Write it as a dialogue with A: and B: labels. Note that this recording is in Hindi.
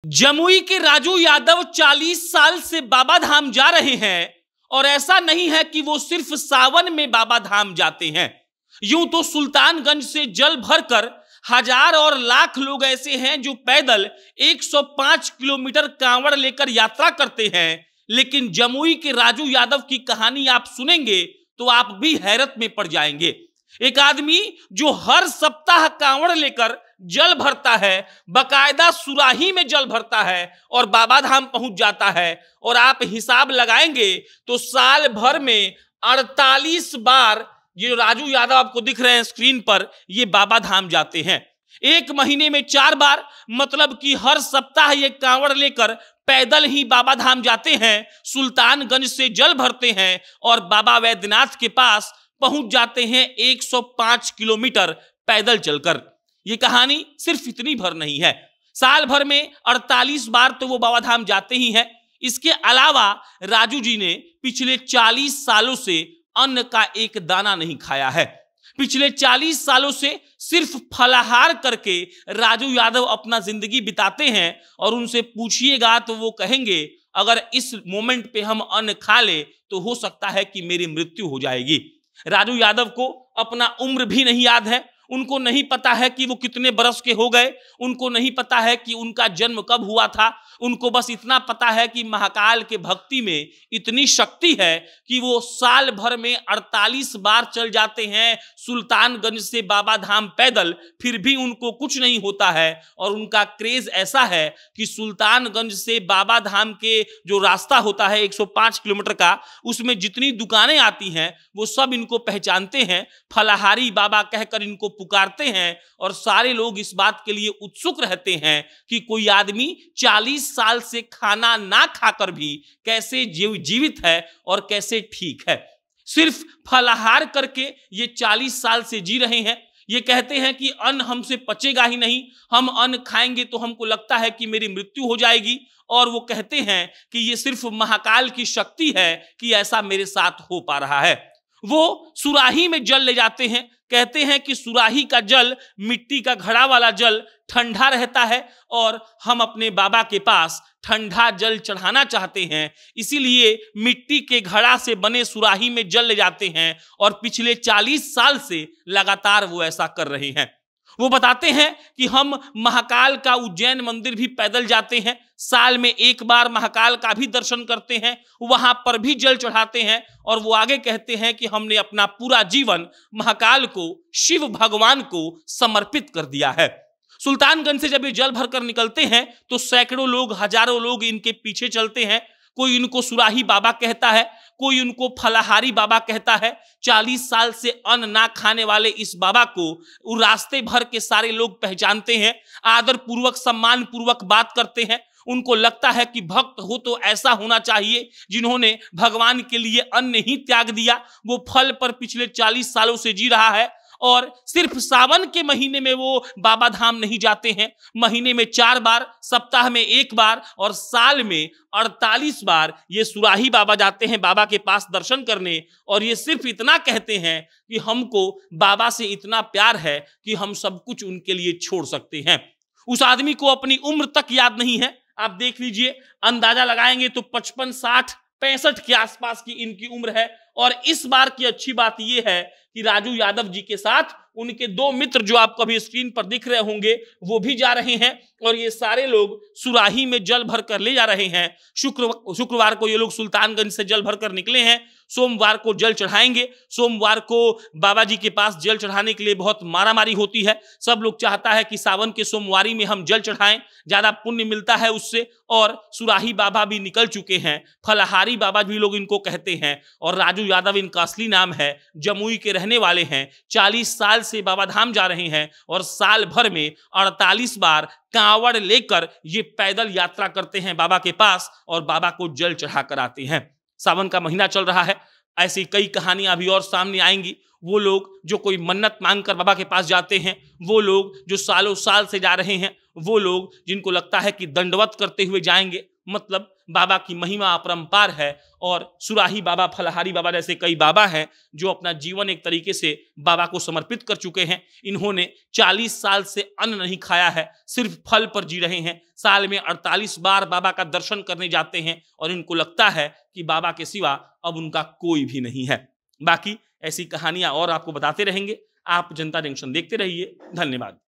A: जमुई के राजू यादव 40 साल से बाबा धाम जा रहे हैं और ऐसा नहीं है कि वो सिर्फ सावन में बाबा धाम जाते हैं। यूं तो सुल्तानगंज से जल भरकर हजार और लाख लोग ऐसे हैं जो पैदल 105 किलोमीटर कांवड़ लेकर यात्रा करते हैं, लेकिन जमुई के राजू यादव की कहानी आप सुनेंगे तो आप भी हैरत में पड़ जाएंगे। एक आदमी जो हर सप्ताह कांवड़ लेकर जल भरता है, बकायदा सुराही में जल भरता है और बाबा धाम पहुंच जाता है, और आप हिसाब लगाएंगे तो साल भर में 48 बार ये राजू यादव आपको दिख रहे हैं स्क्रीन पर, ये बाबा धाम जाते हैं। एक महीने में 4 बार, मतलब कि हर सप्ताह ये कांवड़ लेकर पैदल ही बाबा धाम जाते हैं, सुल्तानगंज से जल भरते हैं और बाबा वैद्यनाथ के पास पहुंच जाते हैं 105 किलोमीटर पैदल चलकर। ये कहानी सिर्फ इतनी भर नहीं है, साल भर में 48 बार तो वो बाबा धाम जाते ही हैं। इसके अलावा राजू जी ने पिछले 40 सालों से अन्न का एक दाना नहीं खाया है। पिछले 40 सालों से सिर्फ फलाहार करके राजू यादव अपना जिंदगी बिताते हैं, और उनसे पूछिएगा तो वो कहेंगे अगर इस मोमेंट पे हम अन्न खा ले तो हो सकता है कि मेरी मृत्यु हो जाएगी। राजू यादव को अपना उम्र भी नहीं याद है, उनको नहीं पता है कि वो कितने बरस के हो गए, उनको नहीं पता है कि उनका जन्म कब हुआ था। उनको बस इतना पता है कि महाकाल के भक्ति में इतनी शक्ति है कि वो साल भर में 48 बार चल जाते हैं सुल्तानगंज से बाबा धाम पैदल, फिर भी उनको कुछ नहीं होता है। और उनका क्रेज ऐसा है कि सुल्तानगंज से बाबा धाम के जो रास्ता होता है 105 किलोमीटर का, उसमें जितनी दुकानें आती हैं वो सब इनको पहचानते हैं, फलाहारी बाबा कहकर इनको पुकारते हैं, और सारे लोग इस बात के लिए उत्सुक रहते हैं कि कोई आदमी 40 साल से खाना ना खाकर भी कैसे जीवित है और कैसे ठीक है। सिर्फ फलाहार करके ये 40 साल से जी रहे हैं। ये कहते हैं कि अन्न हमसे पचेगा ही नहीं, हम अन्न खाएंगे तो हमको लगता है कि मेरी मृत्यु हो जाएगी, और वो कहते हैं कि ये सिर्फ महाकाल की शक्ति है कि ऐसा मेरे साथ हो पा रहा है। वो सुराही में जल ले जाते हैं, कहते हैं कि सुराही का जल, मिट्टी का घड़ा वाला जल ठंडा रहता है और हम अपने बाबा के पास ठंडा जल चढ़ाना चाहते हैं, इसीलिए मिट्टी के घड़ा से बने सुराही में जल ले जाते हैं, और पिछले 40 साल से लगातार वो ऐसा कर रहे हैं। वो बताते हैं कि हम महाकाल का उज्जैन मंदिर भी पैदल जाते हैं, साल में 1 बार महाकाल का भी दर्शन करते हैं, वहां पर भी जल चढ़ाते हैं, और वो आगे कहते हैं कि हमने अपना पूरा जीवन महाकाल को, शिव भगवान को समर्पित कर दिया है। सुल्तानगंज से जब ये जल भरकर निकलते हैं तो सैकड़ों लोग, हजारों लोग इनके पीछे चलते हैं। कोई इनको सुराही बाबा कहता है, कोई उनको फलाहारी बाबा कहता है। 40 साल से अन्न ना खाने वाले इस बाबा को रास्ते भर के सारे लोग पहचानते हैं, आदर पूर्वक, सम्मान पूर्वक बात करते हैं। उनको लगता है कि भक्त हो तो ऐसा होना चाहिए जिन्होंने भगवान के लिए अन्न ही त्याग दिया। वो फल पर पिछले 40 सालों से जी रहा है, और सिर्फ सावन के महीने में वो बाबा धाम नहीं जाते हैं। महीने में 4 बार, सप्ताह में 1 बार और साल में 48 बार ये सुराही बाबा जाते हैं बाबा के पास दर्शन करने, और ये सिर्फ इतना कहते हैं कि हमको बाबा से इतना प्यार है कि हम सब कुछ उनके लिए छोड़ सकते हैं। उस आदमी को अपनी उम्र तक याद नहीं है। आप देख लीजिए, अंदाजा लगाएंगे तो 55, 60, 65 के आसपास की इनकी उम्र है। और इस बार की अच्छी बात यह है कि राजू यादव जी के साथ उनके 2 मित्र जो आपको अभी स्क्रीन पर दिख रहे होंगे वो भी जा रहे हैं, और ये सारे लोग सुराही में जल भर कर ले जा रहे हैं। शुक्रवार को ये लोग सुल्तानगंज से जल भर कर निकले हैं, सोमवार को जल चढ़ाएंगे। सोमवार को बाबा जी के पास जल चढ़ाने के लिए बहुत मारामारी होती है। सब लोग चाहता है कि सावन के सोमवारी में हम जल चढ़ाएं, ज्यादा पुण्य मिलता है उससे। और सुराही बाबा भी निकल चुके हैं, फलाहारी बाबा भी लोग इनको कहते हैं, और राजू यादव इनका असली नाम है। जमुई के रहने वाले हैं, 40 साल से बाबा धाम जा रहे हैं, और साल भर में 48 बार कांवड़ लेकर ये पैदल यात्रा करते हैं बाबा के पास, और बाबा को जल चढ़ा कर आते हैं। सावन का महीना चल रहा है, ऐसी कई कहानियां अभी और सामने आएंगी। वो लोग जो कोई मन्नत मांगकर बाबा के पास जाते हैं, वो लोग जो सालों साल से जा रहे हैं, वो लोग जिनको लगता है कि दंडवत करते हुए जाएंगे, मतलब बाबा की महिमा अपरंपार है। और सुराही बाबा, फलहारी बाबा जैसे कई बाबा हैं जो अपना जीवन एक तरीके से बाबा को समर्पित कर चुके हैं। इन्होंने 40 साल से अन्न नहीं खाया है, सिर्फ फल पर जी रहे हैं। साल में 48 बार बाबा का दर्शन करने जाते हैं और इनको लगता है कि बाबा के सिवा अब उनका कोई भी नहीं है। बाकी ऐसी कहानियां और आपको बताते रहेंगे। आप जनता जंक्शन देखते रहिए। धन्यवाद।